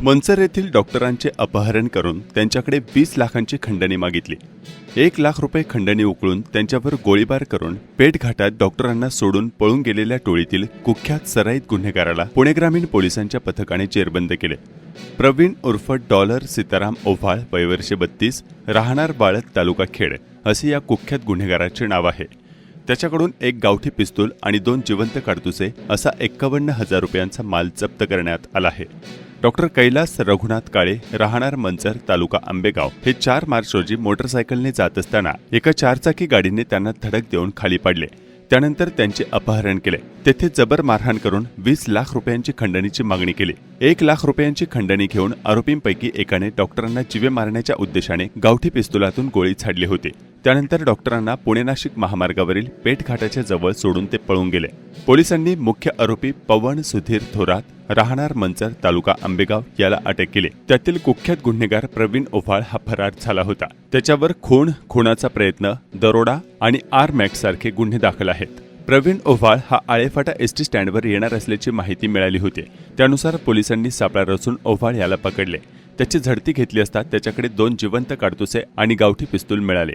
मंचर येथील डॉक्टरांचे अपहरण करून त्यांच्याकडे 20 लाखांची खंडणी मागितली। 1 लाख रुपये खंडणी उकळून त्यांच्यावर गोळीबार करून पेठ घाटात डॉक्टरांना सोडून पळून गेलेल्या टोळीतील कुख्यात सराईत गुन्हेगाराला पुणे ग्रामीण पोलिसांच्या पथकाने जेरबंद केले। प्रवीण उर्फ डॉलर सीताराम ओव्हाळ, वय वर्ष 32, राहणार बाळत, तालुका खेड, असे या कुख्यात गुन्हेगाराचे नाव आहे। त्याच्याकडून एक गावठी पिस्तूल आणि 2 जिवंत काडतुसे असा 51,000 रुपयांचा माल जप्त करण्यात आला आहे। डॉक्टर कैलास रघुनाथ काळे, राहणार मंचर, तालुका आंबेगाव, हे 4 मार्च रोजी मोटरसायकलने जात असताना एका 4चाकी गाडीने त्यांना धडक देऊन खाली पाडले। त्यानंतर त्यांचे अपहरण केले। तेथे जबर मारहाण करून 20 लाख रुपयांची खंडणीची मागणी केली। 1 लाख रुपयांची खंडणी घेऊन आरोपींपैकी एकाने डॉक्टरांना जीवे मारण्याच्या उद्देशाने गावठी पिस्तुलातून गोळी झाडली होती। त्यानंतर डॉक्टरांना पुणे नाशिक महामार्गावरील पेठ घाटाच्या जवळ सोडून ते पळून गेले। पोलिसांनी मुख्य आरोपी पवन सुधीर थोरात, राहणार मंचर, तालुका आंबेगाव, याला अटक केली। त्यातील कुख्यात गुन्हेगार प्रवीण ओव्हाळ हा फरार झाला होता। त्याच्यावर खून, खुनाचा प्रयत्न, दरोडा आणि आर-मॅक्स सारखे गुन्हे दाखल आहेत। प्रवीण ओव्हाळ हा आळेफाटा एसटी स्टँडवर येणार असल्याची माहिती मिळाली होती। त्यानुसार पोलिसांनी सापळा रचून ओव्हाळ याला पकडले। त्याची झडती घेतली असता त्याच्याकडे 2 जिवंत काडतुसे आणि गावठी पिस्तूल मिळाले।